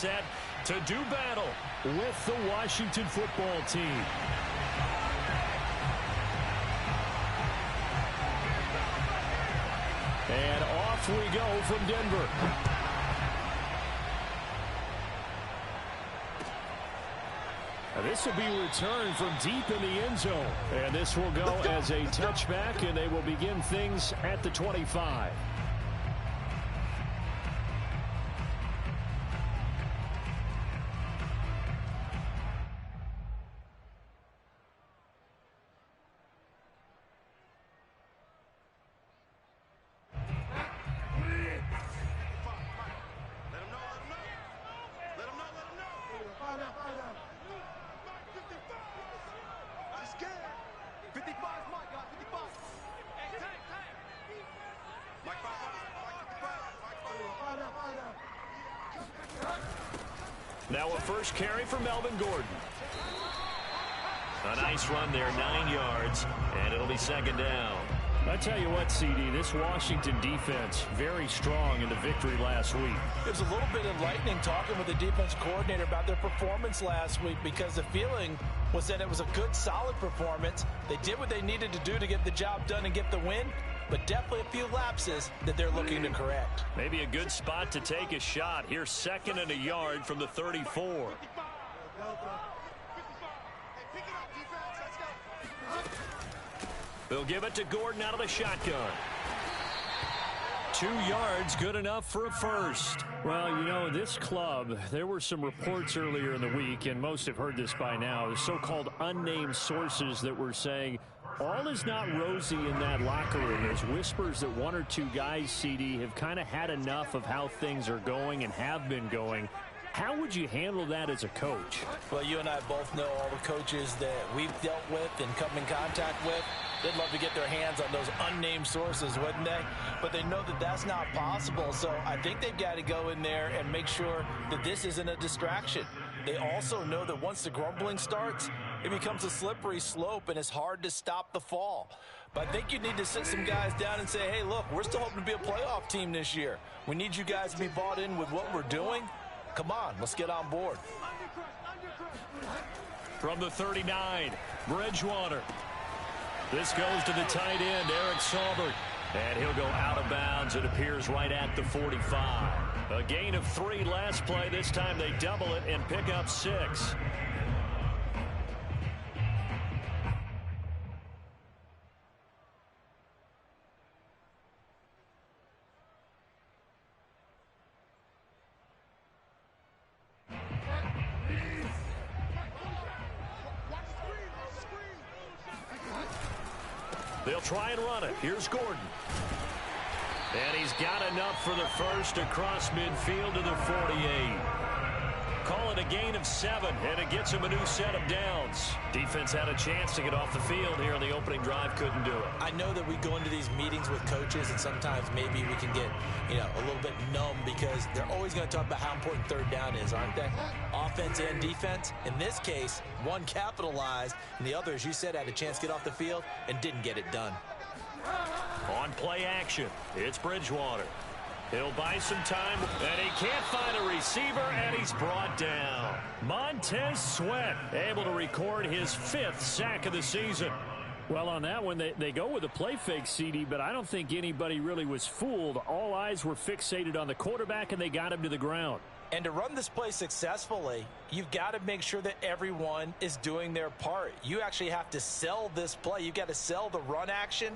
set to do battle with the Washington football team. And off we go from Denver. This will be returned from deep in the end zone. And this will go as a touchback, and they will begin things at the 25. Now a first carry for Melvin Gordon. A nice run there, 9 yards, and it'll be second down. I tell you what, CD, this Washington defense, very strong in the victory last week. It was a little bit enlightening talking with the defense coordinator about their performance last week, because the feeling was that it was a good, solid performance. They did what they needed to do to get the job done and get the win, but definitely a few lapses that they're looking to correct. Maybe a good spot to take a shot. Here's second and a yard from the 34. They'll give it to Gordon out of the shotgun. 2 yards, good enough for a first. Well, you know, this club, there were some reports earlier in the week, and most have heard this by now, the so-called unnamed sources that were saying all is not rosy in that locker room. There's whispers that 1 or 2 guys, CD, have kind of had enough of how things are going and have been going. How would you handle that as a coach? Well, you and I both know all the coaches that we've dealt with and come in contact with. They'd love to get their hands on those unnamed sources, wouldn't they? But they know that that's not possible, so I think they've got to go in there and make sure that this isn't a distraction. They also know that once the grumbling starts, it becomes a slippery slope, and it's hard to stop the fall. But I think you need to sit some guys down and say, hey, look, we're still hoping to be a playoff team this year. We need you guys to be bought in with what we're doing. Come on, let's get on board. From the 39, Bridgewater. This goes to the tight end, Eric Saubert. And he'll go out of bounds. It appears right at the 45. A gain of 3 last play. This time they double it and pick up 6. They'll try and run it. Here's Gordon. And he's got enough for the first across midfield to the 48. Call it a gain of 7, and it gets him a new set of downs. Defense had a chance to get off the field here on the opening drive, couldn't do it. I know that we go into these meetings with coaches, and sometimes maybe we can get, a little bit numb, because they're always going to talk about how important third down is, aren't they? Offense and defense. In this case, one capitalized, and the other, as you said, had a chance to get off the field and didn't get it done. On play action, it's Bridgewater. He'll buy some time, and he can't find a receiver, and he's brought down. Montez Sweat able to record his 5th sack of the season. Well, on that one, they go with a play fake, CD, but I don't think anybody really was fooled. All eyes were fixated on the quarterback, and they got him to the ground. And to run this play successfully, you've got to make sure that everyone is doing their part. You actually have to sell this play. You've got to sell the run action.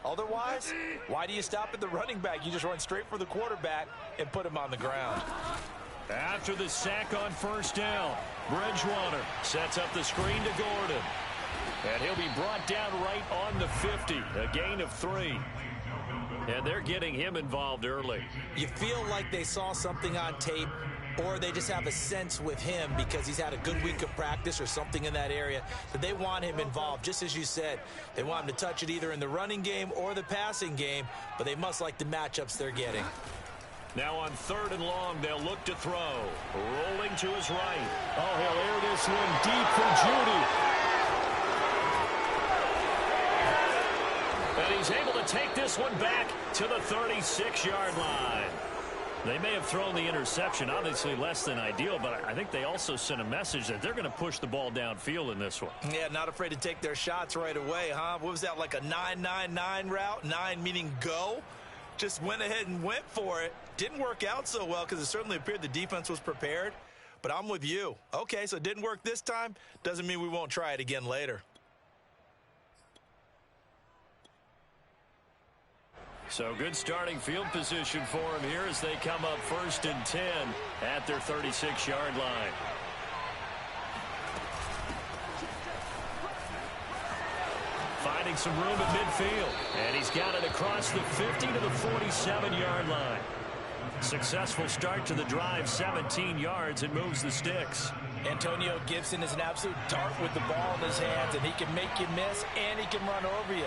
Otherwise, why do you stop at the running back? You just run straight for the quarterback and put him on the ground. After the sack on first down, Bridgewater sets up the screen to Gordon. And he'll be brought down right on the 50, a gain of 3. And they're getting him involved early. You feel like they saw something on tape, or they just have a sense with him because he's had a good week of practice or something in that area that they want him involved. Just as you said, they want him to touch it either in the running game or the passing game, but they must like the matchups they're getting. Now on 3rd and long, they'll look to throw. Rolling to his right. Oh, he'll air this one deep for Judy. And he's able to take this one back to the 36-yard line. They may have thrown the interception, obviously less than ideal, but I think they also sent a message that they're going to push the ball downfield in this one. Yeah, not afraid to take their shots right away, huh? What was that, like a 9-9-9 route? 9 meaning go? Just went ahead and went for it. Didn't work out so well because it certainly appeared the defense was prepared. But I'm with you. Okay, so it didn't work this time. Doesn't mean we won't try it again later. So good starting field position for them here as they come up 1st and 10 at their 36-yard line. Finding some room at midfield. And he's got it across the 50 to the 47-yard line. Successful start to the drive, 17 yards, and moves the sticks. Antonio Gibson is an absolute dart with the ball in his hands, and he can make you miss, and he can run over you.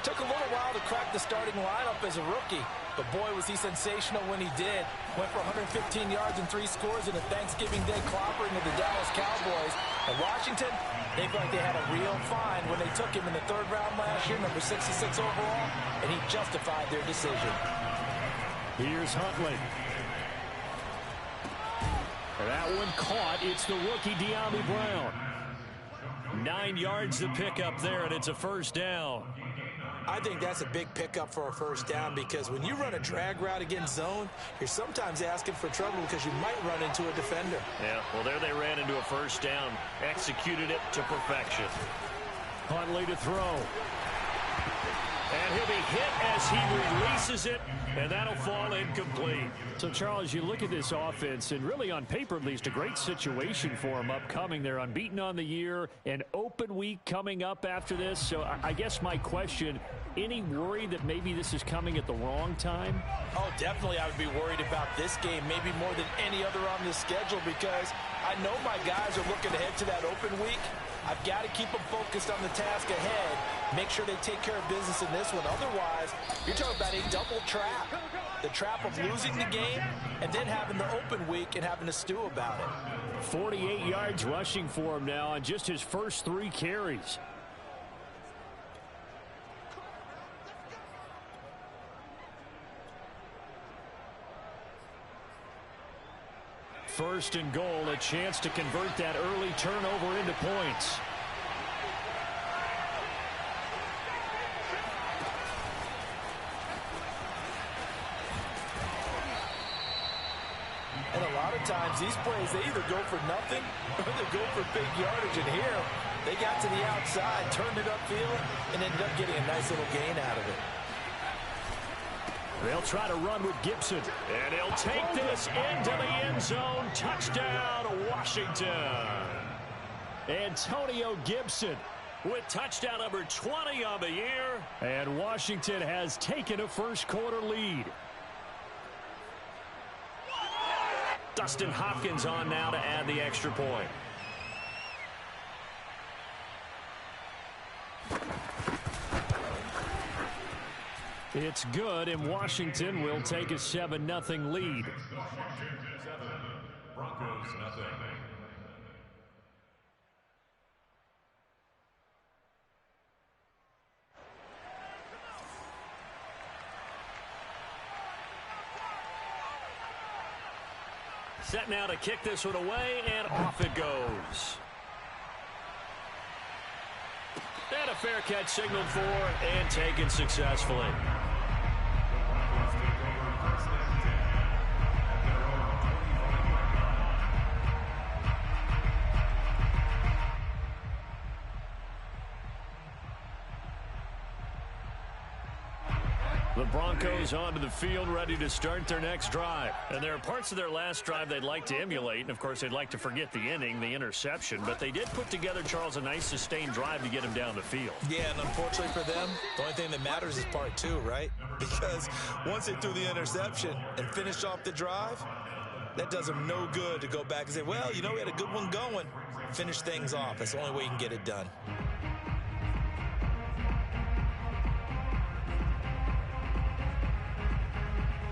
Took a little while to crack the starting lineup as a rookie, but boy, was he sensational when he did. Went for 115 yards and 3 scores in a Thanksgiving Day clobbering of the Dallas Cowboys. And Washington, they felt like they had a real find when they took him in the 3rd round last year, number 66 overall, and he justified their decision. Here's Huntley. That one caught. It's the rookie De'Ami Brown. 9 yards to pick up there, and it's a 1st down. I think that's a big pickup for a 1st down because when you run a drag route against zone, you're sometimes asking for trouble because you might run into a defender. Yeah, well, there they ran into a 1st down. Executed it to perfection. Huntley to throw. And he'll be hit as he releases it, and that'll fall incomplete. So, Charles, you look at this offense, and really on paper, at least, a great situation for them upcoming. They're unbeaten on the year, an open week coming up after this. So I guess my question, any worry that maybe this is coming at the wrong time? Oh, definitely I would be worried about this game, maybe more than any other on this schedule, because I know my guys are looking ahead to that open week. I've got to keep them focused on the task ahead, make sure they take care of business in this one. Otherwise, you're talking about a double trap. The trap of losing the game and then having the open week and having to stew about it. 48 yards rushing for him now on just his first 3 carries. First and goal, a chance to convert that early turnover into points. And a lot of times these plays, they either go for nothing or they go for big yardage. And here, they got to the outside, turned it upfield, and ended up getting a nice little gain out of it. They'll try to run with Gibson. And he'll take this into the end zone. Touchdown, Washington. Antonio Gibson with touchdown number 20 on the year. And Washington has taken a first quarter lead. Dustin Hopkins on now to add the extra point. It's good, and Washington will take a 7-0 lead. Broncos nothing. Set now to kick this one away, and off it goes. And a fair catch signaled for and taken successfully. The Broncos onto the field, ready to start their next drive. And there are parts of their last drive they'd like to emulate. And, of course, they'd like to forget the inning, the interception. But they did put together, Charles, a nice sustained drive to get him down the field. Yeah, and unfortunately for them, the only thing that matters is part 2, right? Because once they threw the interception and finished off the drive, that does them no good to go back and say, well, you know, we had a good one going. Finish things off. That's the only way you can get it done.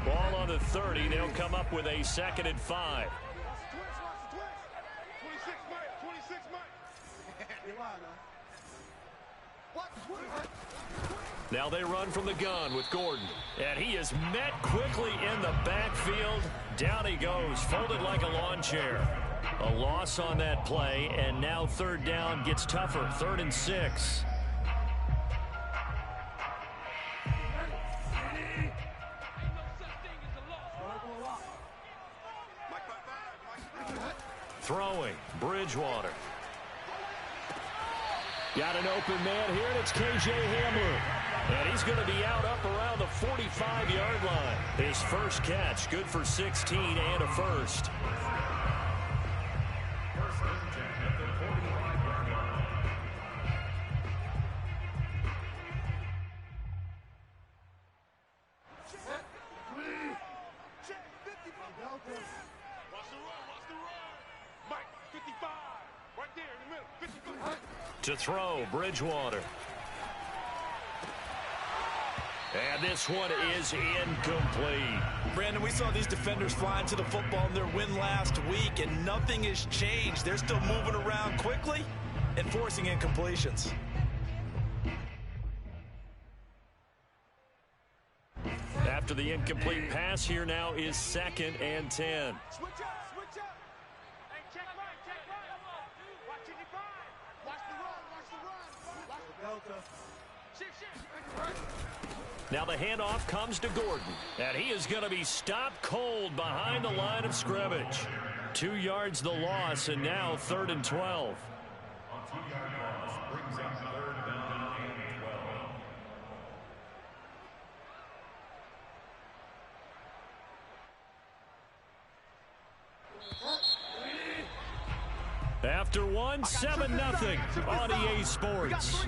Ball on the 30. They'll come up with a 2nd and 5. Now they run from the gun with Gordon. And he is met quickly in the backfield. Down he goes, folded like a lawn chair. A loss on that play, and now third down gets tougher. 3rd and 6. Throwing, Bridgewater. Got an open man here, and it's K.J. Hamler. And he's going to be out up around the 45-yard line. His first catch, good for 16 and a first. To throw, Bridgewater. And this one is incomplete. Brandon, we saw these defenders flying to the football in their win last week, and nothing has changed. They're still moving around quickly and forcing incompletions. After the incomplete pass, here now is 2nd and 10. Switch up, switch up. Hey, check right, check right. Watch it, watch the run, watch the run. Watch the delta. Now the handoff comes to Gordon, and he is going to be stopped cold behind the line of scrimmage. 2 yards the loss, and now 3rd and 12. After one, 7-0 on EA Sports.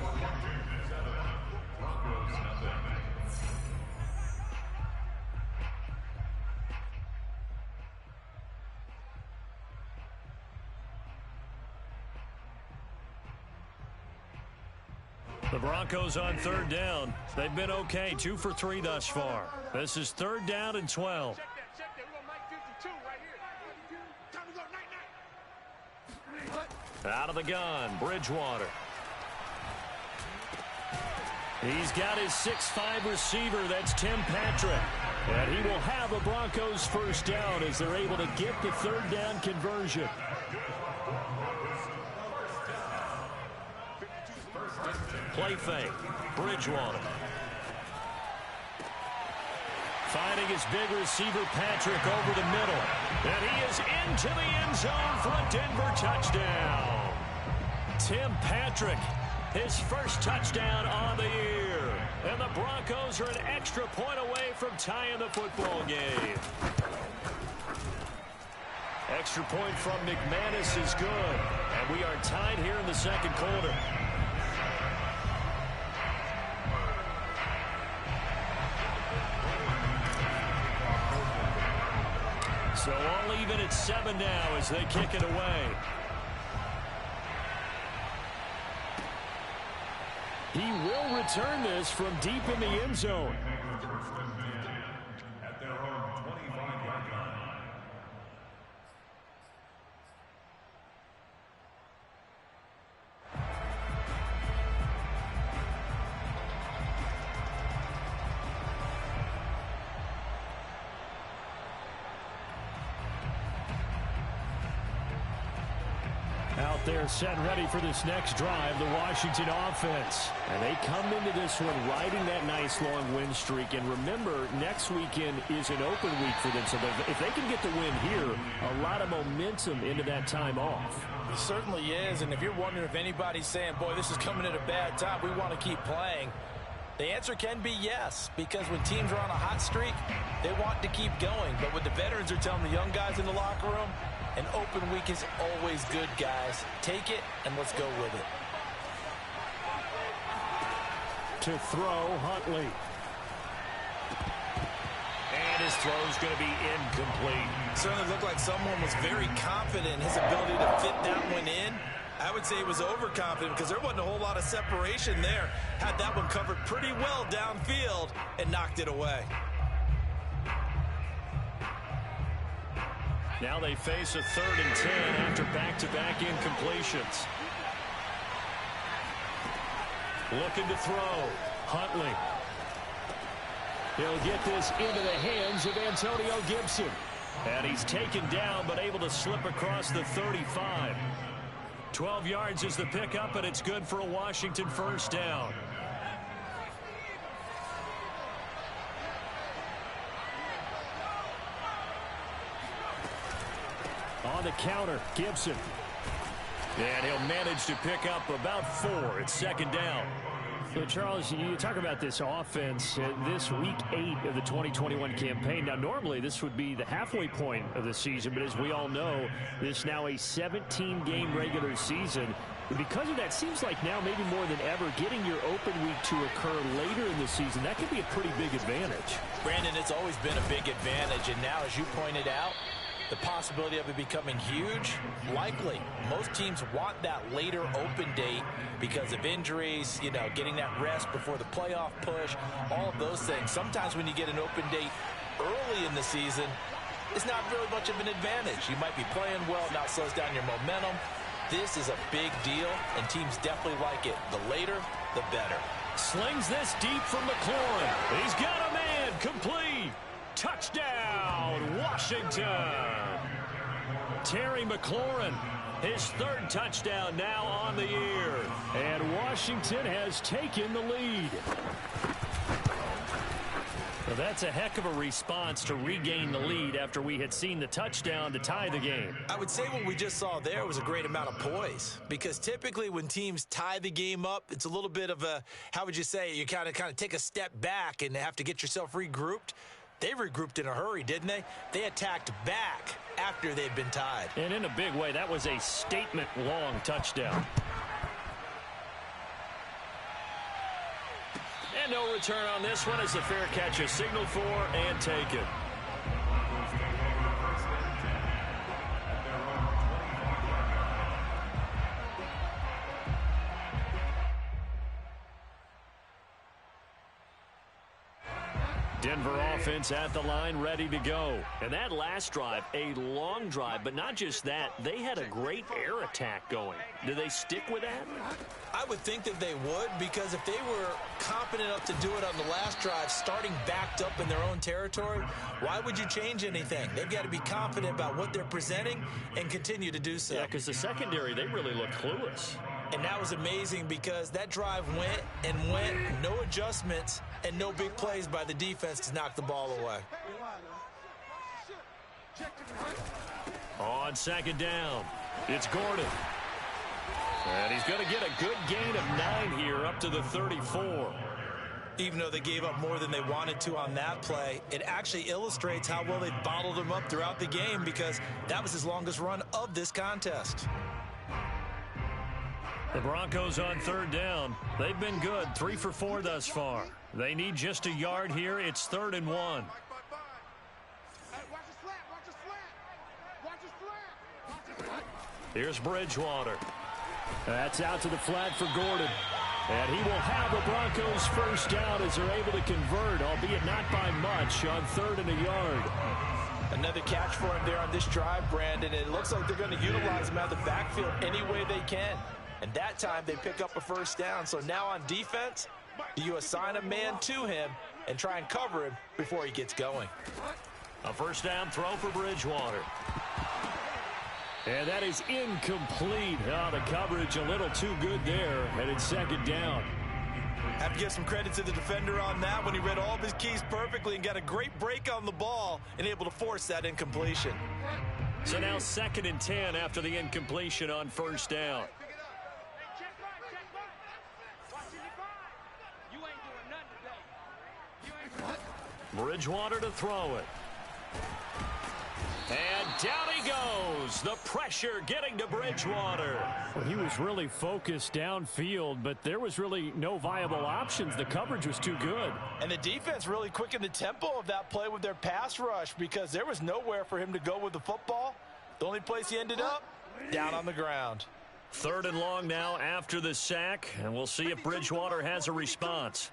The Broncos on 3rd down. They've been okay, 2 for 3 thus far. This is 3rd down and 12. Check that. We're on Mike 52 right here. Time to go, night. Out of the gun, Bridgewater. He's got his 6'5" receiver, that's Tim Patrick. And he will have a Broncos first down as they're able to get the 3rd down conversion. Play fake, Bridgewater. Finding his big receiver, Patrick, over the middle. And he is into the end zone for a Denver touchdown. Tim Patrick, his first touchdown on the year. And the Broncos are an extra point away from tying the football game. Extra point from McManus is good. And we are tied here in the 2nd quarter. So all even at 7 now as they kick it away. He will return this from deep in the end zone. At their own 25-yard line. Out there set ready for this next drive, the Washington offense. And they come into this one riding that nice long win streak. And remember, next weekend is an open week for them. So if they can get the win here, a lot of momentum into that time off. It certainly is. And if you're wondering if anybody's saying, boy, this is coming at a bad time, we want to keep playing, the answer can be yes. Because when teams are on a hot streak, they want to keep going. But what the veterans are telling the young guys in the locker room, an open week is always good, guys. Take it, and let's go with it. To throw, Huntley. And his throw's going to be incomplete. Certainly looked like someone was very confident in his ability to fit that one in. I would say he was overconfident because there wasn't a whole lot of separation there. Had that one covered pretty well downfield and knocked it away. Now they face a 3rd and 10 after back-to-back incompletions. Looking to throw. Huntley. He'll get this into the hands of Antonio Gibson. And he's taken down, but able to slip across the 35. 12 yards is the pickup, and it's good for a Washington first down. On the counter, Gibson. And he'll manage to pick up about 4. It's second down. So, Charles, you talk about this offense this week 8 of the 2021 campaign. Now, normally this would be the halfway point of the season, but as we all know, this is now a 17-game regular season. And because of that, seems like now maybe more than ever, getting your open week to occur later in the season, that could be a pretty big advantage. Brandon, it's always been a big advantage, and now, as you pointed out, the possibility of it becoming huge, likely. Most teams want that later open date because of injuries, you know, getting that rest before the playoff push, all of those things. Sometimes when you get an open date early in the season, it's not really much of an advantage. You might be playing well, now it slows down your momentum. This is a big deal, and teams definitely like it. The later, the better. Slings this deep from McLaurin. He's got a man, complete. Touchdown, Washington. Terry McLaurin, his 3rd touchdown now on the year. And Washington has taken the lead. Well, that's a heck of a response to regain the lead after we had seen the touchdown to tie the game. I would say what we just saw there was a great amount of poise, because typically when teams tie the game up, it's a little bit of a, how would you say, you kind of take a step back and have to get yourself regrouped. They regrouped in a hurry, didn't they? They attacked back after they'd been tied. And in a big way, that was a statement-long touchdown. And no return on this one as the fair catch is signaled for and taken. Denver offense at the line, ready to go. And that last drive, a long drive, but not just that, they had a great air attack going. Do they stick with that? I would think that they would, because if they were confident enough to do it on the last drive, starting backed up in their own territory, why would you change anything? They've got to be confident about what they're presenting and continue to do so. Yeah, because the secondary, they really look clueless. And that was amazing because that drive went and went, no adjustments, and no big plays by the defense to knock the ball away. On second down, it's Gordon. And he's going to get a good gain of 9 here up to the 34. Even though they gave up more than they wanted to on that play, it actually illustrates how well they bottled him up throughout the game, because that was his longest run of this contest. The Broncos on 3rd down. They've been good, 3 for 4 thus far. They need just a yard here. It's 3rd and 1. Here's Bridgewater. That's out to the flat for Gordon. And he will have the Broncos first down as they're able to convert, albeit not by much, on 3rd and a yard. Another catch for him there on this drive, Brandon. It looks like they're going to utilize him out of the backfield any way they can. And that time they pick up a first down. So now on defense, do you assign a man to him and try and cover him before he gets going? A first down throw for Bridgewater. And that is incomplete. Oh, the coverage a little too good there. And it's second down. Have to give some credit to the defender on that when he read all of his keys perfectly and got a great break on the ball and able to force that incompletion. So now 2nd and 10 after the incompletion on first down. Bridgewater to throw it. And down he goes. The pressure getting to Bridgewater. Well, he was really focused downfield, but there was really no viable options. The coverage was too good. And the defense really quickened the tempo of that play with their pass rush, because there was nowhere for him to go with the football. The only place he ended up, down on the ground. 3rd and long now after the sack, and we'll see if Bridgewater has a response.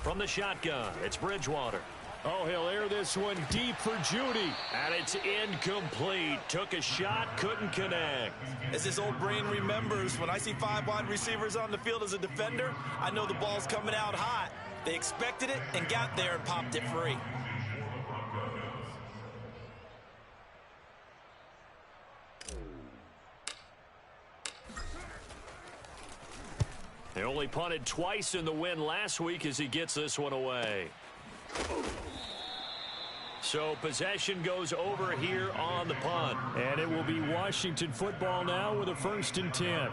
From the shotgun, it's Bridgewater. Oh, he'll air this one deep for Judy. And it's incomplete. Took a shot, couldn't connect. As his old brain remembers, when I see 5 wide receivers on the field as a defender, I know the ball's coming out hot. They expected it and got there and popped it free. They only punted twice in the win last week as he gets this one away. So possession goes over here on the punt. And it will be Washington football now with a 1st and 10.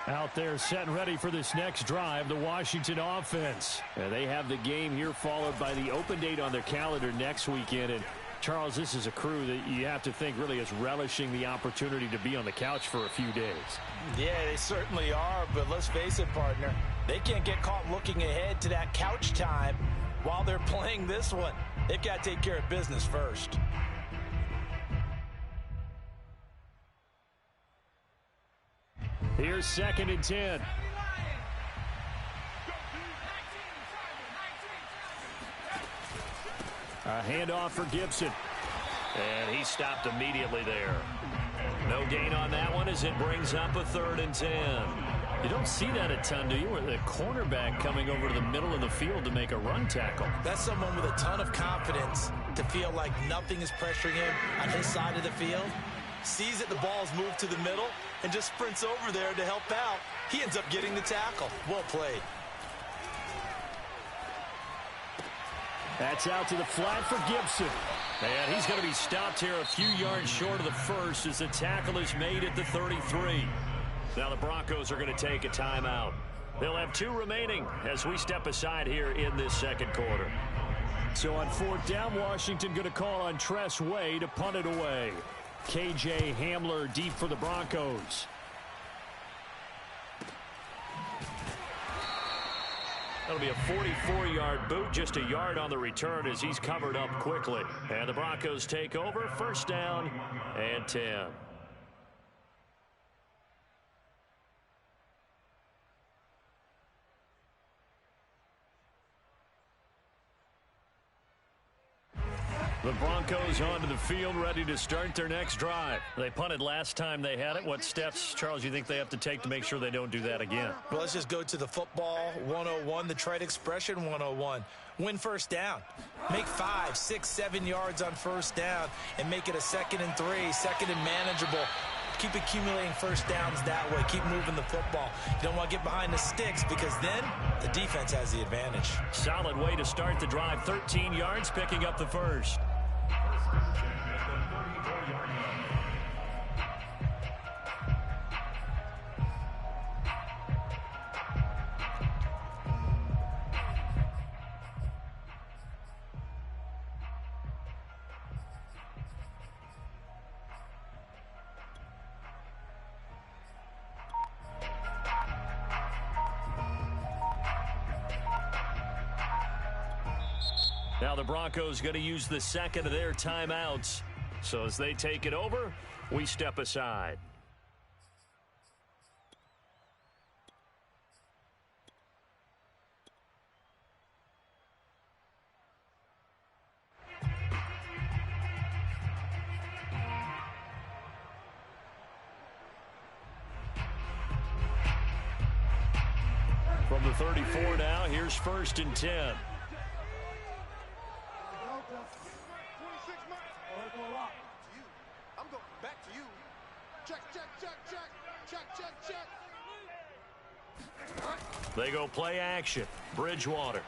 Out there set and ready for this next drive, the Washington offense. And they have the game here followed by the open date on their calendar next weekend. And Charles, this is a crew that you have to think really is relishing the opportunity to be on the couch for a few days. Yeah, they certainly are, but let's face it, partner. They can't get caught looking ahead to that couch time while they're playing this one. They've got to take care of business first. Here's 2nd and 10. A handoff for Gibson. And he stopped immediately there. No gain on that one as it brings up a 3rd and 10. You don't see that a ton, do you? With the cornerback coming over to the middle of the field to make a run tackle. That's someone with a ton of confidence to feel like nothing is pressuring him on his side of the field. Sees that the ball's moved to the middle and just sprints over there to help out. He ends up getting the tackle. Well played. That's out to the flat for Gibson. And he's going to be stopped here a few yards short of the first as the tackle is made at the 33. Now the Broncos are going to take a timeout. They'll have 2 remaining as we step aside here in this 2nd quarter. So on 4th down, Washington going to call on Tress Way to punt it away. KJ Hamler deep for the Broncos. That'll be a 44-yard boot, just a yard on the return as he's covered up quickly. And the Broncos take over, 1st down and 10. The Broncos onto the field, ready to start their next drive. They punted last time they had it. What steps, Charles, you think they have to take to make sure they don't do that again? Well, let's just go to the football 101, the trade expression 101. Win 1st down. Make 5, 6, 7 yards on 1st down and make it a 2nd and 3, 2nd and manageable. Keep accumulating 1st downs that way. Keep moving the football. You don't want to get behind the sticks because then the defense has the advantage. Solid way to start the drive. 13 yards, picking up the 1st. Now the Broncos going to use the 2nd of their timeouts. So as they take it over, we step aside. From the 34 now, here's 1st and 10. I'm going back to you. Check, check, check, check, check, check, check. They go play action. Bridgewater.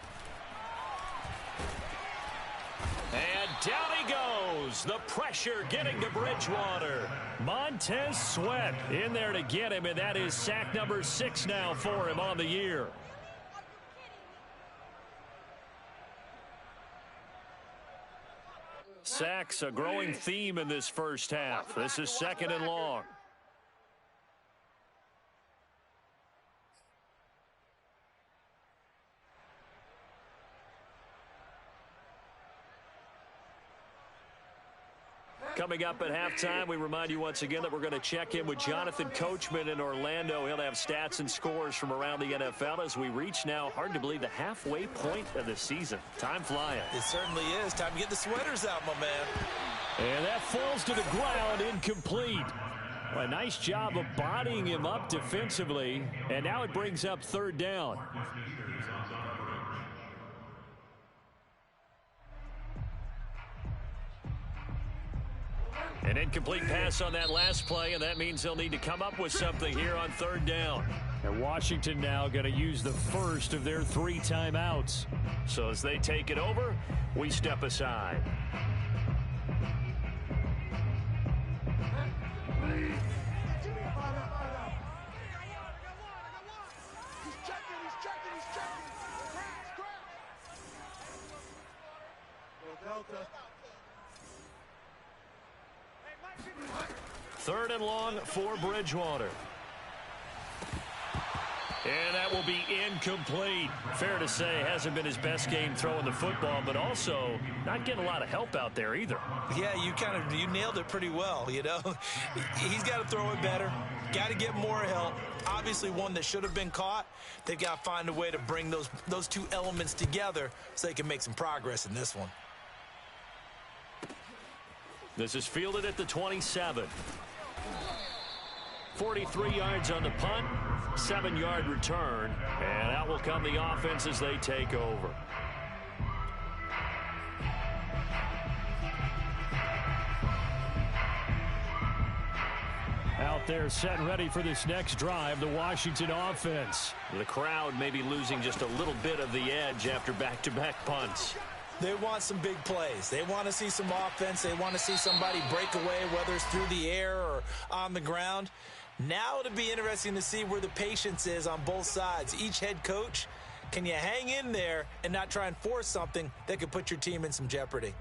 And down he goes. The pressure getting to Bridgewater. Montez Sweat in there to get him, and that is sack number 6 now for him on the year. Sacks, a growing theme in this 1st half. This is 2nd and long. Coming up at halftime, we remind you once again that we're going to check in with Jonathan Coachman in Orlando. He'll have stats and scores from around the NFL as we reach now, hard to believe, the halfway point of the season. Time flying. It certainly is. Time to get the sweaters out, my man. And that falls to the ground, incomplete. Well, a nice job of bodying him up defensively, and now it brings up third down. An incomplete pass on that last play, and that means they'll need to come up with something here on third down. And Washington now going to use the first of their 3 timeouts. So as they take it over, we step aside. Third and long for Bridgewater. And that will be incomplete. Fair to say, hasn't been his best game throwing the football, but also not getting a lot of help out there either. Yeah, you nailed it pretty well, you know. He's got to throw it better. Got to get more help. Obviously one that should have been caught. They've got to find a way to bring those two elements together so they can make some progress in this one. This is fielded at the 27. 43 yards on the punt, 7-yard return, and out will come the offense as they take over. Out there set and ready for this next drive, the Washington offense. The crowd may be losing just a little bit of the edge after back-to-back punts. They want some big plays. They want to see some offense. They want to see somebody break away, whether it's through the air or on the ground. Now it'll be interesting to see where the patience is on both sides. Each head coach, can you hang in there and not try and force something that could put your team in some jeopardy?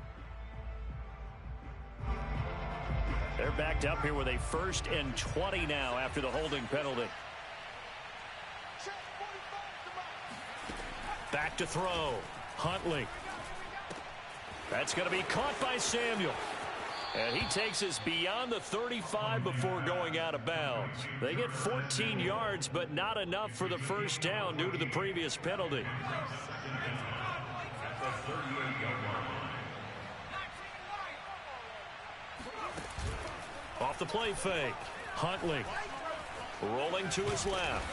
They're backed up here with a 1st and 20 now after the holding penalty. Back to throw. Huntley. That's going to be caught by Samuel. And he takes us beyond the 35 before going out of bounds. They get 14 yards, but not enough for the first down due to the previous penalty. Off the play fake. Huntley rolling to his left.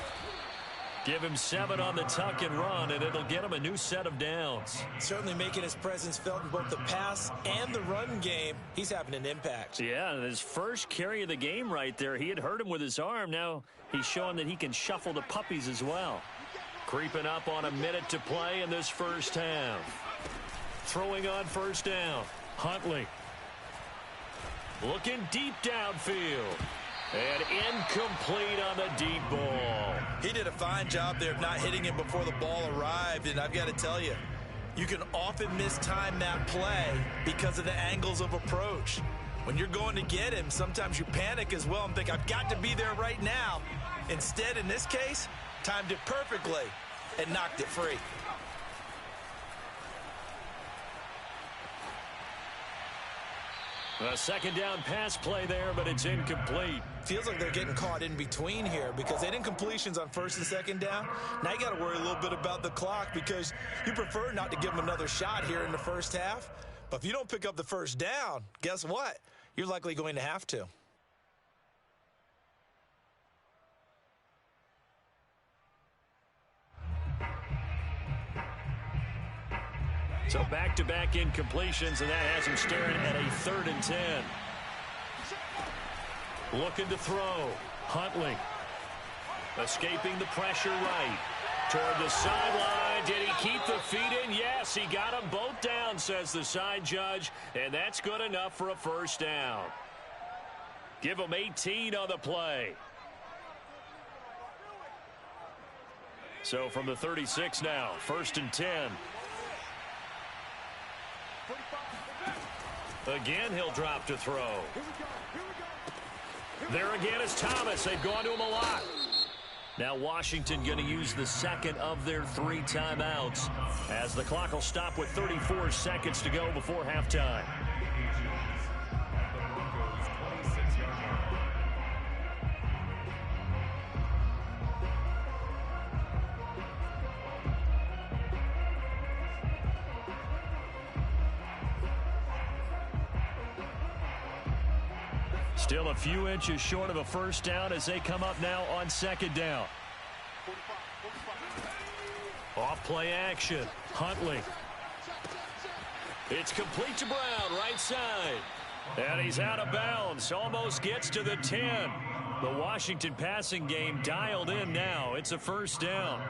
Give him 7 on the tuck and run, and it'll get him a new set of downs. Certainly making his presence felt in both the pass and the run game. He's having an impact. Yeah, his first carry of the game right there. He had hurt him with his arm. Now he's showing that he can shuffle the puppies as well. Creeping up on a minute to play in this first half. Throwing on first down. Huntley. Looking deep downfield. And incomplete on the deep ball. He did a fine job there of not hitting him before the ball arrived. And I've got to tell you, you can often mistime that play because of the angles of approach. When you're going to get him, sometimes you panic as well and think, I've got to be there right now. Instead, in this case, timed it perfectly and knocked it free. A second down pass play there, but it's incomplete. Feels like they're getting caught in between here because they didn't completions on 1st and 2nd down. Now you got to worry a little bit about the clock because you prefer not to give them another shot here in the first half. But if you don't pick up the first down, guess what? You're likely going to have to. So back-to-back incompletions, and that has him staring at a 3rd and 10. Looking to throw. Huntley. Escaping the pressure right. Toward the sideline. Did he keep the feet in? Yes, he got them both down, says the side judge. And that's good enough for a first down. Give him 18 on the play. So from the 36 now, 1st and 10. Again, he'll drop to throw. There again is Thomas. They've gone to him a lot. Now Washington going to use the second of their 3 timeouts as the clock will stop with 34 seconds to go before halftime. Still a few inches short of a first down as they come up now on second down. Off play action. Huntley. It's complete to Brown, right side. And he's out of bounds. Almost gets to the 10. The Washington passing game dialed in now. It's a first down.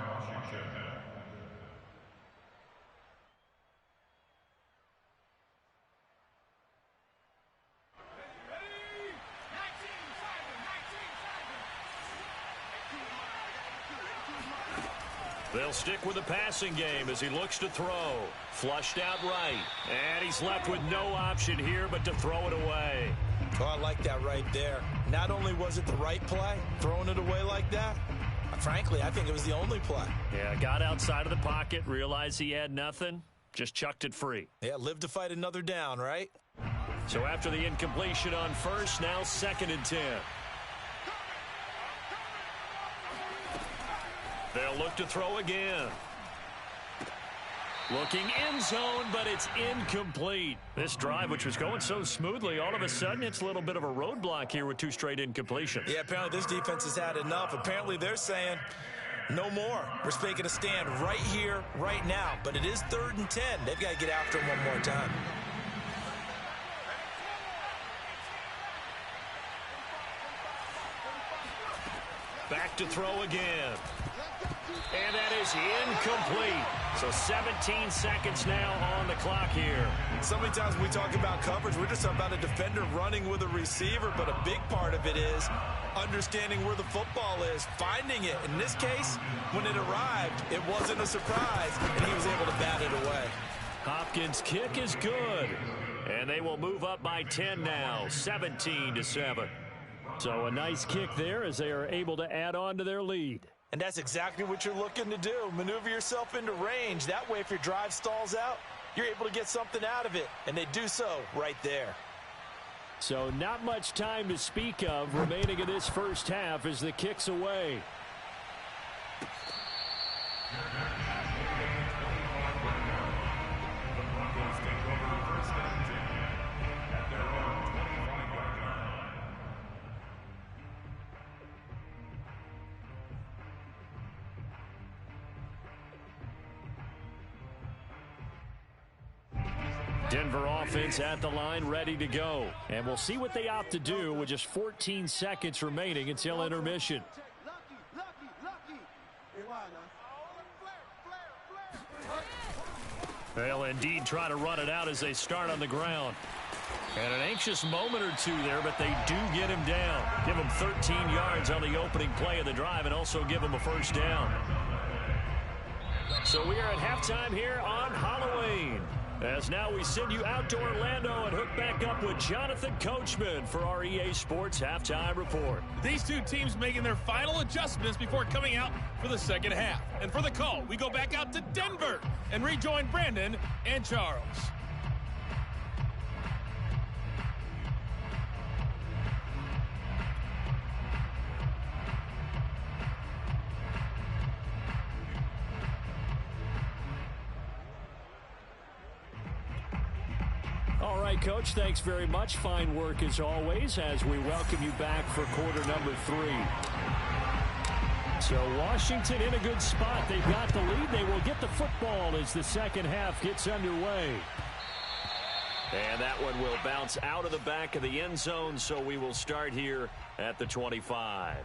They'll stick with the passing game as he looks to throw. Flushed out right. And he's left with no option here but to throw it away. Oh, I like that right there. Not only was it the right play, throwing it away like that, frankly, I think it was the only play. Yeah, got outside of the pocket, realized he had nothing, just chucked it free. Yeah, live to fight another down, right? So after the incompletion on first, now 2nd and 10. They'll look to throw again. Looking end zone, but it's incomplete. This drive, which was going so smoothly, all of a sudden it's a little bit of a roadblock here with 2 straight incompletions. Yeah, apparently this defense has had enough. Apparently they're saying no more. We're making a stand right here, right now. But it is 3rd and 10. They've got to get after him one more time. Back to throw again. And that is incomplete. So 17 seconds now on the clock here. So many times when we talk about coverage, we're just talking about a defender running with a receiver, but a big part of it is understanding where the football is, finding it. In this case, when it arrived, it wasn't a surprise, and he was able to bat it away. Hopkins' kick is good. And they will move up by 10 now, 17-7. So a nice kick there as they are able to add on to their lead. And that's exactly what you're looking to do. Maneuver yourself into range. That way, if your drive stalls out, you're able to get something out of it. And they do so right there. So not much time to speak of remaining in this first half as the kick's away. Broncos take over first and 10 at their own 25-yard line. Denver offense at the line, ready to go. And we'll see what they opt to do with just 14 seconds remaining until intermission. They'll indeed try to run it out as they start on the ground. And an anxious moment or two there, but they do get him down. Give him 13 yards on the opening play of the drive and also give him a first down. So we are at halftime here on Halloween. As now we send you out to Orlando and hook back up with Jonathan Coachman for our EA Sports Halftime Report. These two teams making their final adjustments before coming out for the second half. And for the call, we go back out to Denver and rejoin Brandon and Charles. All right, Coach, thanks very much. Fine work as always as we welcome you back for quarter number 3. So Washington in a good spot. They've got the lead. They will get the football as the second half gets underway. And that one will bounce out of the back of the end zone, so we will start here at the 25.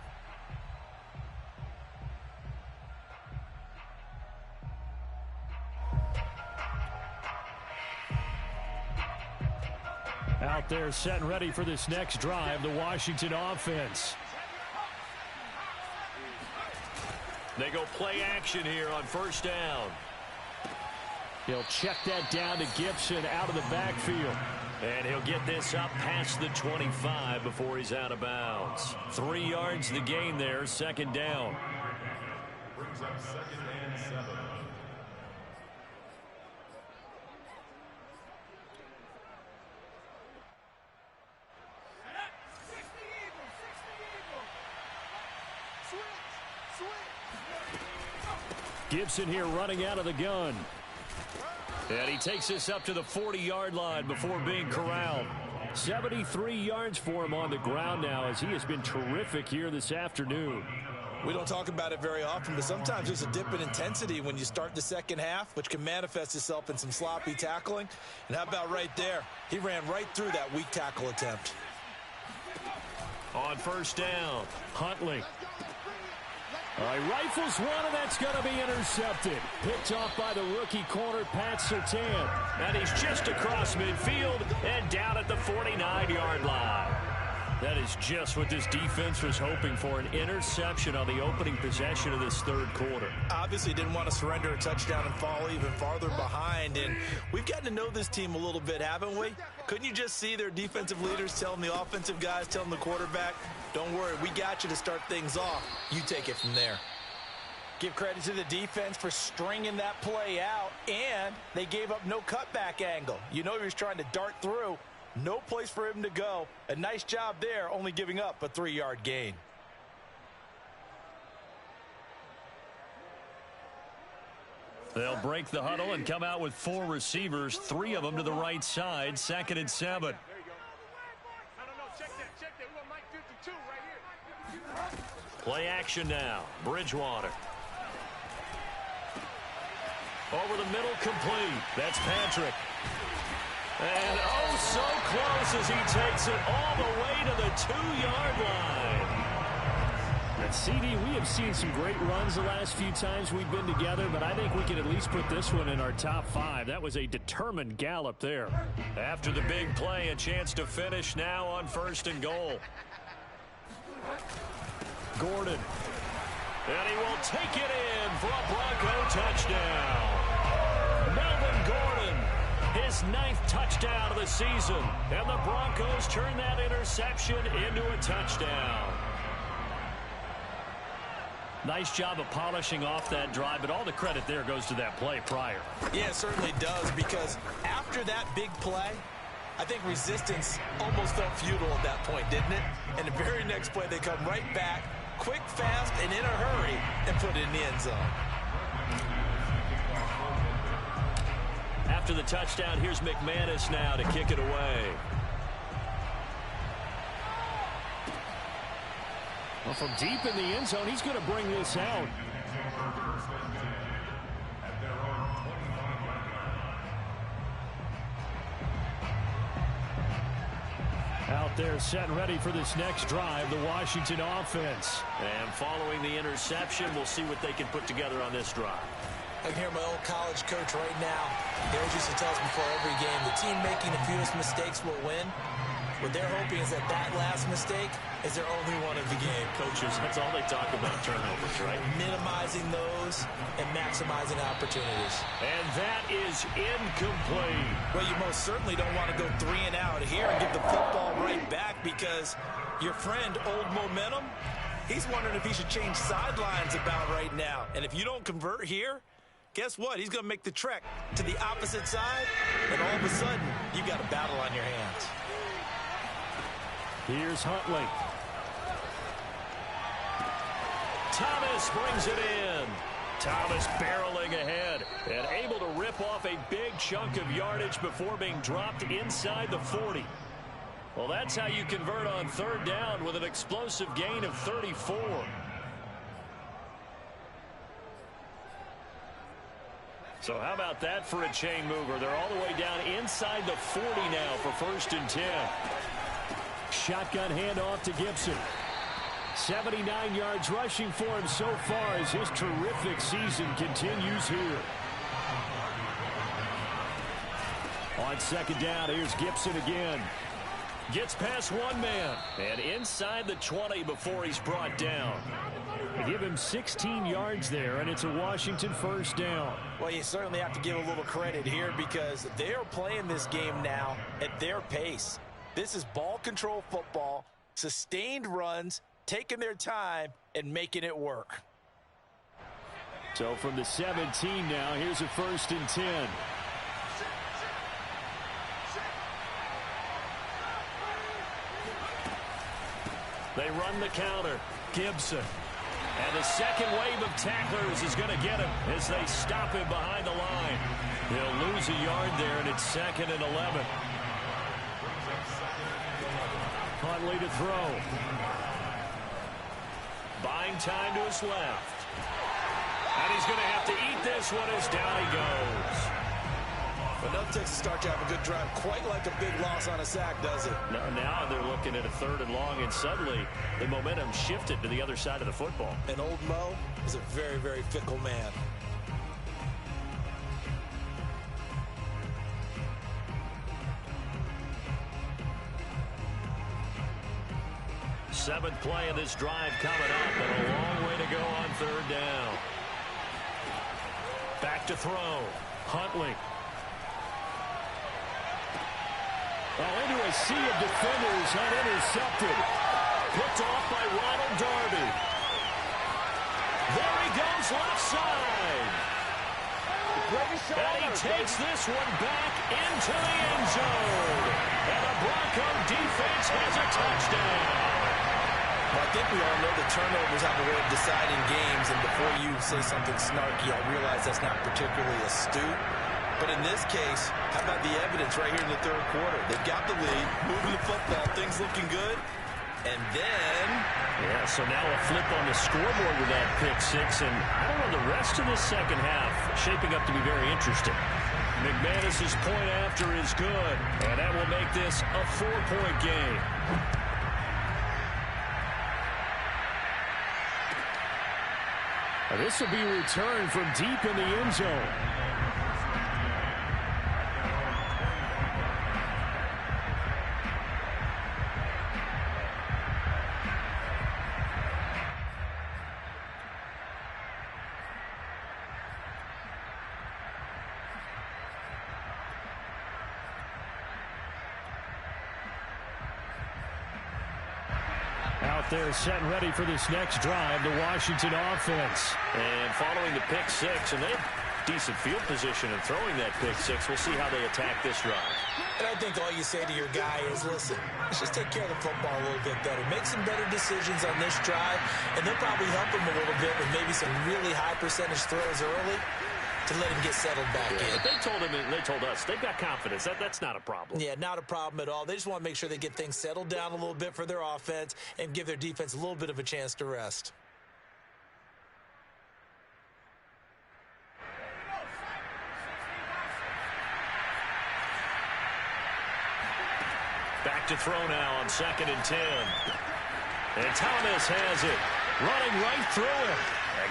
Out there set and ready for this next drive, the Washington offense. They go play action here on first down. He'll check that down to Gibson out of the backfield. And he'll get this up past the 25 before he's out of bounds. 3 yards the gain there, second down. Brings up 2nd and 7. Gibson here running out of the gun. And he takes this up to the 40-yard line before being corralled. 73 yards for him on the ground now, as he has been terrific here this afternoon. We don't talk about it very often, but sometimes there's a dip in intensity when you start the second half, which can manifest itself in some sloppy tackling. And how about right there? He ran right through that weak tackle attempt. On first down, Huntley. All right, rifles one, and that's going to be intercepted. Picked off by the rookie corner, Pat Surtain. And he's just across midfield and down at the 49-yard line. That is just what this defense was hoping for, an interception on the opening possession of this third quarter. Obviously didn't want to surrender a touchdown and fall even farther behind. And we've gotten to know this team a little bit, haven't we? Couldn't you just see their defensive leaders telling the offensive guys, telling the quarterback, don't worry, we got you to start things off. You take it from there. Give credit to the defense for stringing that play out, and they gave up no cutback angle. You know he was trying to dart through. No place for him to go. A nice job there, only giving up a 3-yard gain. They'll break the huddle and come out with 4 receivers, 3 of them to the right side, 2nd and 7. There you go. No, check that. We got Mike 52 right here. Play action now. Bridgewater. Over the middle, complete. That's Patrick. And oh, so close as he takes it all the way to the 2-yard line. And CD, we have seen some great runs the last few times we've been together, but I think we can at least put this one in our top 5. That was a determined gallop there. After the big play, a chance to finish now on 1st and goal. Gordon. And he will take it in for a Bronco touchdown. Melvin Gordon, his 9th touchdown of the season. And the Broncos turn that interception into a touchdown. Nice job of polishing off that drive, but all the credit there goes to that play prior. Yeah, it certainly does, because after that big play, I think resistance almost felt futile at that point, didn't it? And the very next play, they come right back, quick, fast, and in a hurry, and put it in the end zone. After the touchdown, here's McManus now to kick it away. Well, from deep in the end zone, he's going to bring this out. Out there set and ready for this next drive, the Washington offense. And following the interception, we'll see what they can put together on this drive. I can hear my old college coach right now. He always used to tell us before every game, the team making the fewest mistakes will win. What they're hoping is that last mistake is their only one of the game. Coaches, that's all they talk about, turnovers, right? Minimizing those and maximizing opportunities. And that is incomplete. Well, you most certainly don't want to go 3 and out here and give the football right back, because your friend, Old Momentum, he's wondering if he should change sidelines about right now. And if you don't convert here, guess what? He's going to make the trek to the opposite side, and all of a sudden, you've got a battle on your hands. Here's Huntley. Thomas brings it in. Thomas barreling ahead and able to rip off a big chunk of yardage before being dropped inside the 40. Well, that's how you convert on 3rd down with an explosive gain of 34. So how about that for a chain mover? They're all the way down inside the 40 now for 1st and 10. Shotgun handoff to Gibson. 79 yards rushing for him so far as his terrific season continues here. On 2nd down, here's Gibson again. Gets past one man and inside the 20 before he's brought down. They give him 16 yards there, and it's a Washington 1st down. Well, you certainly have to give a little credit here, because they are playing this game now at their pace. This is ball control football, sustained runs, taking their time, and making it work. So from the 17 now, here's a 1st and 10. They run the counter. Gibson. And the second wave of tacklers is going to get him as they stop him behind the line. He'll lose a yard there, and it's 2nd and 11. Huntley to throw. Buying time to his left. And he's going to have to eat this one as down he goes. But no Texas start to have a good drive, quite like a big loss on a sack, does it? Now they're looking at a 3rd and long, and suddenly the momentum shifted to the other side of the football. And old Mo is a very, very fickle man. Seventh play of this drive coming up, and a long way to go on 3rd down. Back to throw. Huntley. Into a sea of defenders and intercepted. Picked off by Ronald Darby. There he goes left side. And he takes this one back into the end zone. And the Bronco defense has a touchdown. Well, I think we all know the turnovers have a way of deciding games, and before you say something snarky, I realize that's not particularly astute. But in this case, how about the evidence right here in the 3rd quarter? They've got the lead, moving the football, things looking good. And then... Yeah, so now a flip on the scoreboard with that pick 6. And I don't know, the rest of the second half shaping up to be very interesting. McManus's point after is good. And that will make this a 4-point game. This will be returned from deep in the end zone. Out there set and ready for this next drive, the Washington offense. And following the pick 6, and they have decent field position and throwing that pick 6. We'll see how they attack this drive. And I think all you say to your guy is, listen, let's just take care of the football a little bit better. Make some better decisions on this drive, and they'll probably help him a little bit with maybe some really high percentage throws early to let him get settled back in. But they told us they've got confidence. That's not a problem. Yeah, not a problem at all. They just want to make sure they get things settled down a little bit for their offense and give their defense a little bit of a chance to rest. Back to throw now on 2nd and 10. And Thomas has it. Running right through him.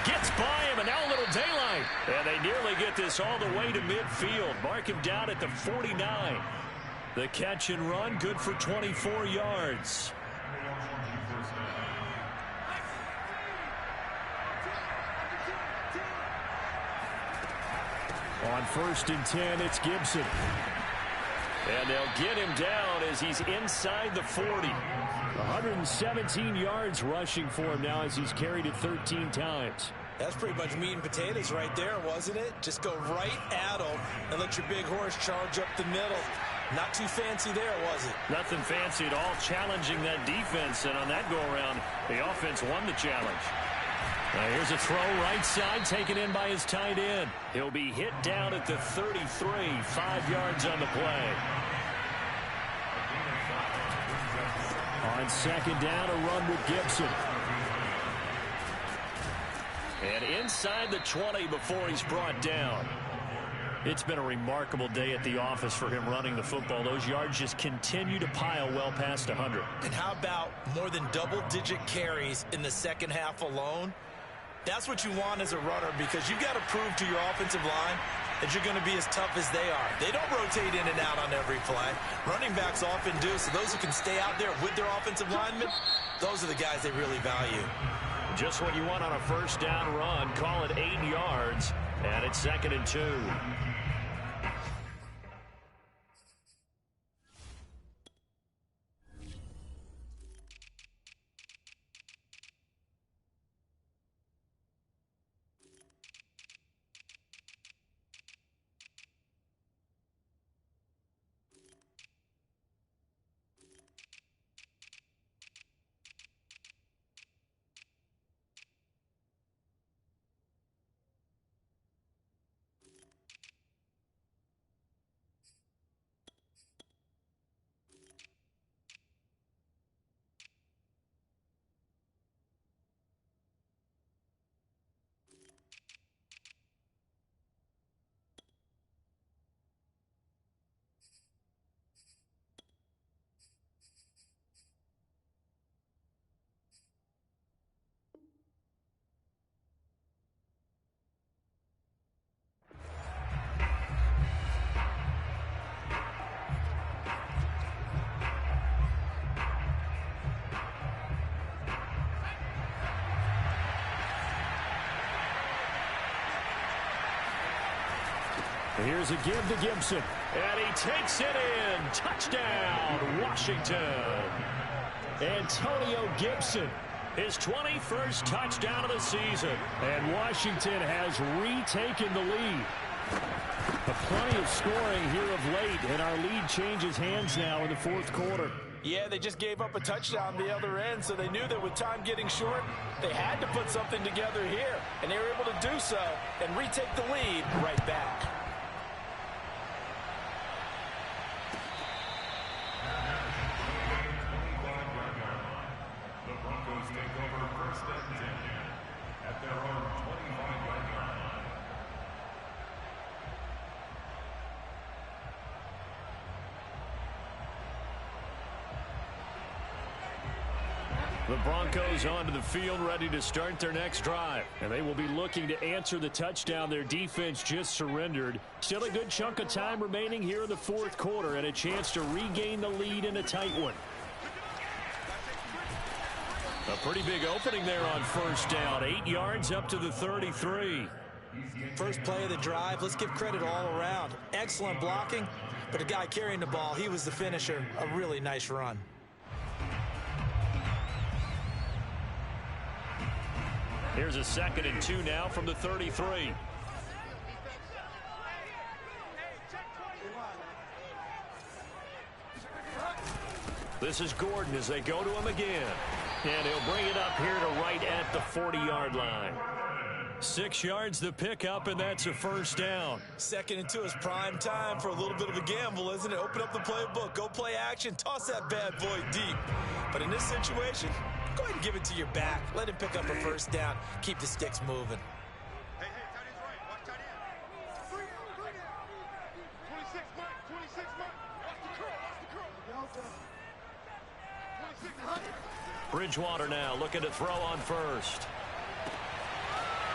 Gets by him, and now a little daylight. And they nearly get this all the way to midfield. Mark him down at the 49. The catch and run, good for 24 yards. On 1st and 10, it's Gibson. And they'll get him down as he's inside the 40. 117 yards rushing for him now as he's carried it 13 times. That's pretty much meat and potatoes right there, wasn't it? Just go right at him and let your big horse charge up the middle. Not too fancy there, was it? Nothing fancy at all, challenging that defense. And on that go-around, the offense won the challenge. Now here's a throw right side, taken in by his tight end. He'll be hit down at the 33, 5 yards on the play. On 2nd down, a run with Gibson. And inside the 20 before he's brought down. It's been a remarkable day at the office for him running the football. Those yards just continue to pile well past 100. And how about more than double-digit carries in the second half alone? That's what you want as a runner, because you've got to prove to your offensive line that you're going to be as tough as they are. They don't rotate in and out on every play. Running backs often do, so those who can stay out there with their offensive linemen, those are the guys they really value. Just what you want on a 1st down run. Call it 8 yards, and it's 2nd and 2. Here's a give to Gibson. And he takes it in. Touchdown, Washington. Antonio Gibson, his 21st touchdown of the season. And Washington has retaken the lead. Plenty of scoring here of late, and our lead changes hands now in the fourth quarter. Yeah, they just gave up a touchdown the other end, so they knew that with time getting short, they had to put something together here, and they were able to do so and retake the lead right back. The Broncos take over first and 10 at their own 25-yard line. The Broncos onto the field, ready to start their next drive. And they will be looking to answer the touchdown their defense just surrendered. Still a good chunk of time remaining here in the fourth quarter, and a chance to regain the lead in a tight one. A pretty big opening there on first down. 8 yards up to the 33. First play of the drive, let's give credit all around. Excellent blocking, but the guy carrying the ball, he was the finisher. A really nice run. Here's a 2nd and 2 now from the 33. This is Gordon as they go to him again. And he'll bring it up here to right at the 40-yard line. 6 yards the pickup, and that's a first down. 2nd and 2 is prime time for a little bit of a gamble, isn't it? Open up the playbook, go play action, toss that bad boy deep. But in this situation, go ahead and give it to your back. Let him pick up a first down. Keep the sticks moving. Hey, tight end's right. Watch tight end. 26, Mike. 26, Mike. Watch the curl. Watch the curl. 26, Mike. Bridgewater now looking to throw on first.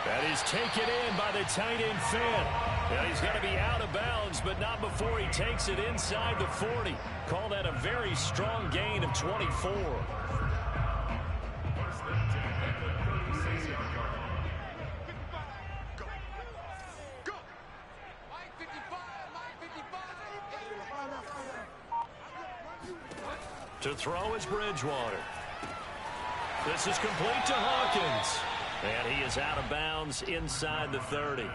That is taken in by the tight end Finn. And he's going to be out of bounds, but not before he takes it inside the 40. Call that a very strong gain of 24. To throw is Bridgewater. This is complete to Hawkins. And he is out of bounds inside the 30.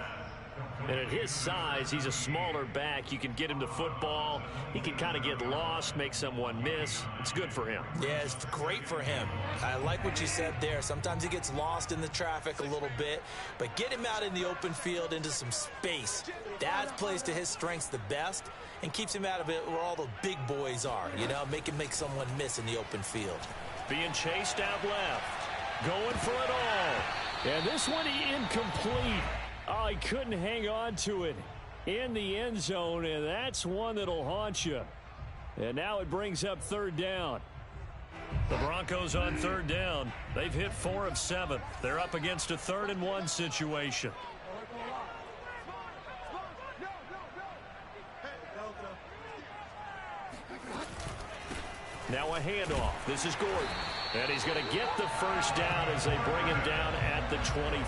And at his size, he's a smaller back. You can get him the football. He can kind of get lost, make someone miss. It's good for him. Yeah, it's great for him. I like what you said there. Sometimes he gets lost in the traffic a little bit, but get him out in the open field into some space. That plays to his strengths the best and keeps him out of it where all the big boys are, you know, make someone miss in the open field. Being chased out left. Going for it all. And this one incomplete. Oh, he couldn't hang on to it in the end zone, and that's one that'll haunt you. And now it brings up 3rd down. The Broncos on 3rd down. They've hit 4 of 7. They're up against a 3rd and 1 situation. Now a handoff. This is Gordon. And he's going to get the first down as they bring him down at the 23.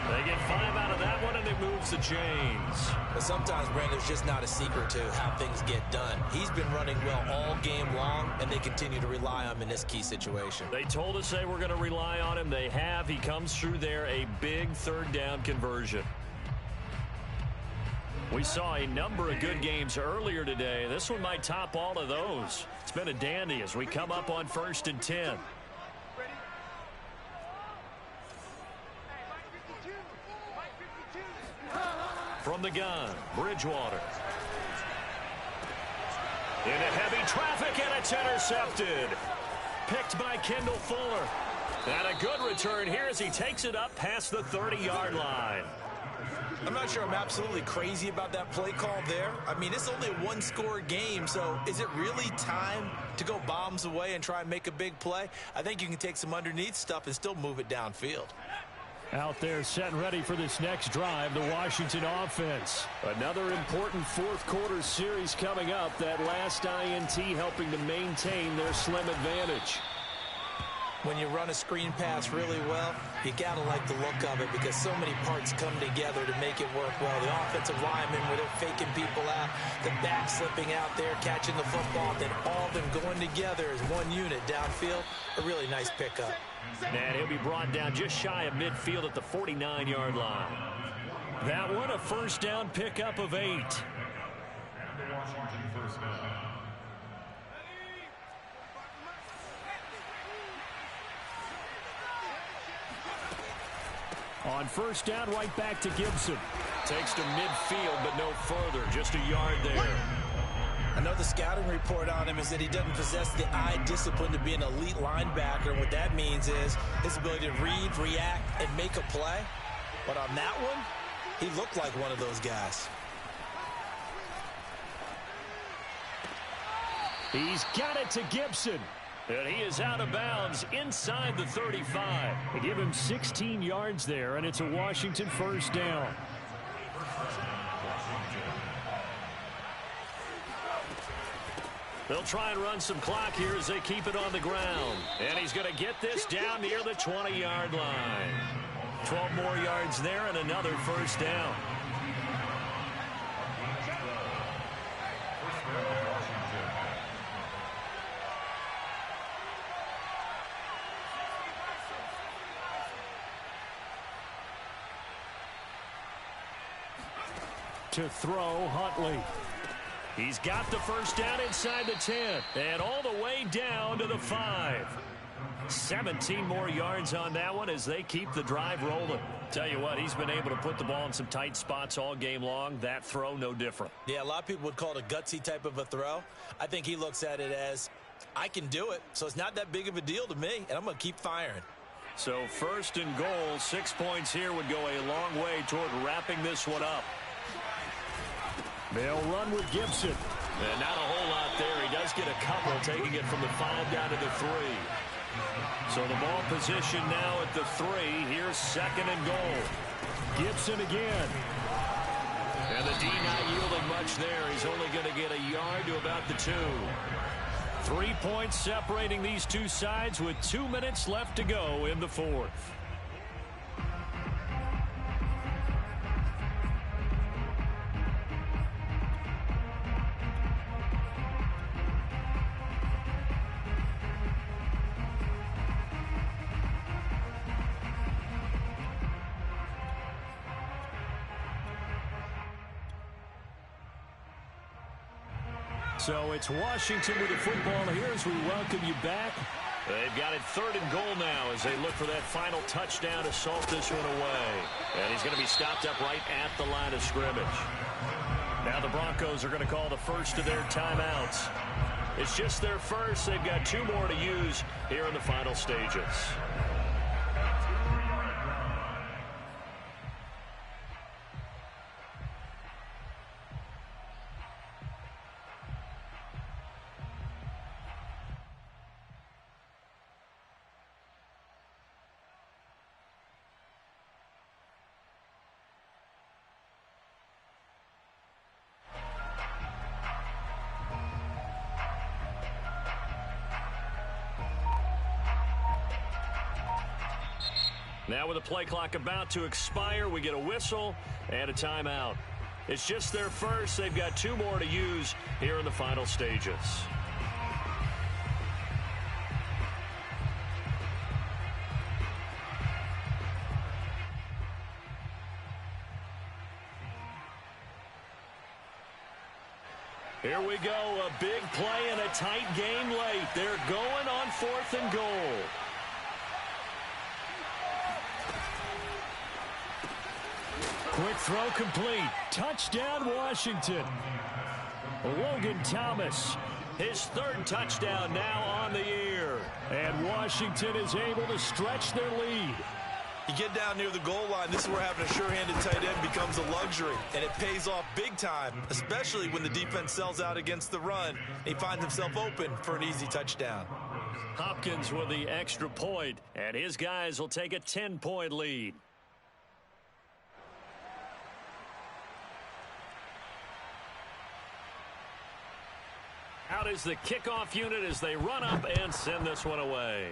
They get 5 out of that one, and it moves the chains. But sometimes, Brandon, there's just not a secret to how things get done. He's been running well all game long, and they continue to rely on him in this key situation. They told us they were going to rely on him. They have. He comes through there, a big 3rd down conversion. We saw a number of good games earlier today. This one might top all of those. It's been a dandy as we come up on 1st and 10. From the gun, Bridgewater. Into heavy traffic, and it's intercepted. Picked by Kendall Fuller. And a good return here as he takes it up past the 30-yard line. I'm not sure I'm absolutely crazy about that play call there. I mean, it's only a 1-score game, so is it really time to go bombs away and try and make a big play? I think you can take some underneath stuff and still move it downfield. Out there set and ready for this next drive, the Washington offense. Another important fourth quarter series coming up. That last INT helping to maintain their slim advantage. When you run a screen pass really well, you got to like the look of it because so many parts come together to make it work well. The offensive linemen, where they're faking people out, the back slipping out there, catching the football, then all of them going together as one unit downfield. A really nice pickup. And he'll be brought down just shy of midfield at the 49-yard line. That one, a first down pickup of 8. And the Washington first down. On first down, right back to Gibson. Takes to midfield, but no further. Just a yard there. I know the scouting report on him is that he doesn't possess the eye discipline to be an elite linebacker. And what that means is his ability to read, react, and make a play. But on that one, he looked like one of those guys. He's got it to Gibson. And he is out of bounds inside the 35. They give him 16 yards there, and it's a Washington first down. They'll try and run some clock here as they keep it on the ground. And he's going to get this down near the 20-yard line. 12 more yards there and another first down. To throw, Huntley. He's got the first down inside the 10 and all the way down to the 5. 17 more yards on that one as they keep the drive rolling. Tell you what, he's been able to put the ball in some tight spots all game long. That throw, no different. Yeah, a lot of people would call it a gutsy type of a throw. I think he looks at it as, I can do it, so it's not that big of a deal to me, and I'm going to keep firing. So first and goal, 6 points here would go a long way toward wrapping this one up. They'll run with Gibson. And not a whole lot there. He does get a couple, taking it from the 5 down to the 3. So the ball position now at the 3. Here's second and goal. Gibson again. And the D not yielding much there. He's only going to get a yard to about the 2. 3 points separating these two sides with 2 minutes left to go in the 4th. So it's Washington with the football here as we welcome you back. They've got it 3rd and goal now as they look for that final touchdown to salt this one away. And he's going to be stopped up right at the line of scrimmage. Now the Broncos are going to call the first of their timeouts. It's just their first. They've got 2 more to use here in the final stages. Now with the play clock about to expire, we get a whistle and a timeout. It's just their first. They've got 2 more to use here in the final stages. Here we go, a big play and a tight game late. They're going on 4th and goal. Quick throw complete. Touchdown, Washington. Logan Thomas, his 3rd touchdown now on the year. And Washington is able to stretch their lead. You get down near the goal line, this is where having a sure-handed tight end becomes a luxury. And it pays off big time, especially when the defense sells out against the run. He finds himself open for an easy touchdown. Hopkins with the extra point, and his guys will take a 10-point lead. Out is the kickoff unit as they run up and send this one away.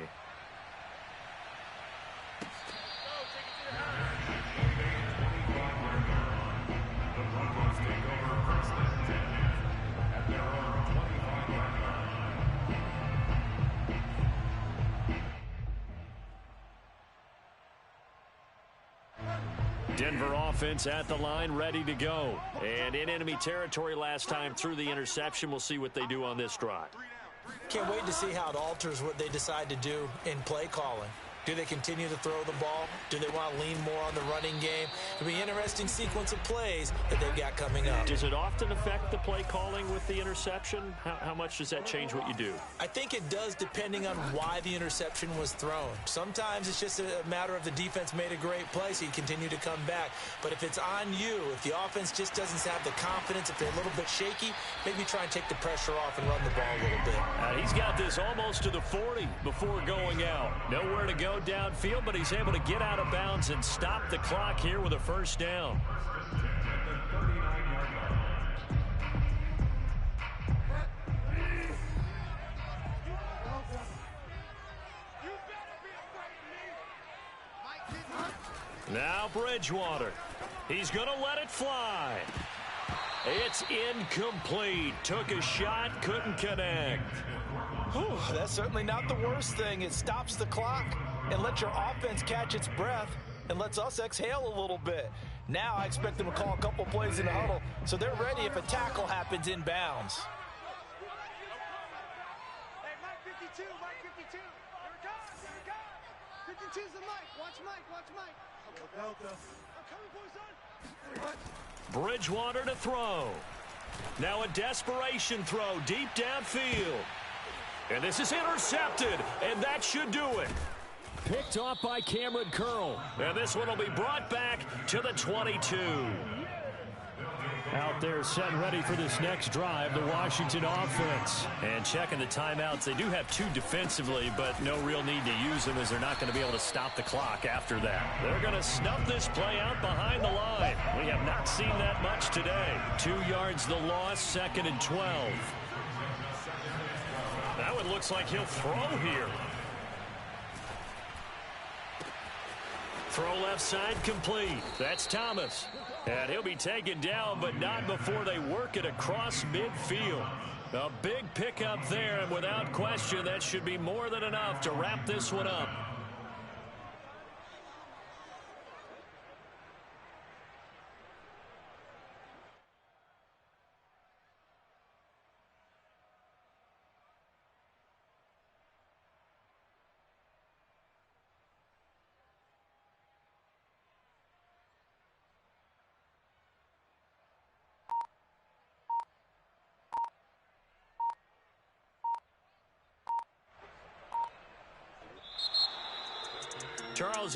Denver offense at the line, ready to go. And in enemy territory last time through the interception. We'll see what they do on this drive. Can't wait to see how it alters what they decide to do in play calling. Do they continue to throw the ball? Do they want to lean more on the running game? It'll be an interesting sequence of plays that they've got coming up. Does it often affect the play calling with the interception? How much does that change what you do? I think it does depending on why the interception was thrown. Sometimes it's just a matter of the defense made a great play, so you continue to come back. But if it's on you, if the offense just doesn't have the confidence, if they're a little bit shaky, maybe try and take the pressure off and run the ball a little bit. He's got this almost to the 40 before going out. Nowhere to go downfield, but he's able to get out of bounds and stop the clock here with a first down. Now Bridgewater. He's going to let it fly. It's incomplete. Took a shot, couldn't connect. Whew, that's certainly not the worst thing. It stops the clock and lets your offense catch its breath and lets us exhale a little bit. Now I expect them to call a couple plays in the huddle so they're ready if a tackle happens in bounds. Hey, Mike 52, Mike 52. Here it comes, here it comes. 52's the Mike. Watch Mike, watch Mike. Delta. I'm coming, boys, son. Bridgewater to throw. Now a desperation throw deep downfield. And this is intercepted, and that should do it. Picked off by Cameron Curl. And this one will be brought back to the 22. Out there set and ready for this next drive, the Washington offense. And checking the timeouts. They do have two defensively, but no real need to use them as they're not going to be able to stop the clock after that. They're going to snuff this play out behind the line. We have not seen that much today. 2 yards the loss, 2nd and 12. That one looks like he'll throw here. Throw left side complete. That's Thomas. And he'll be taken down, but not before they work it across midfield. A big pickup there, and without question, that should be more than enough to wrap this one up. Charles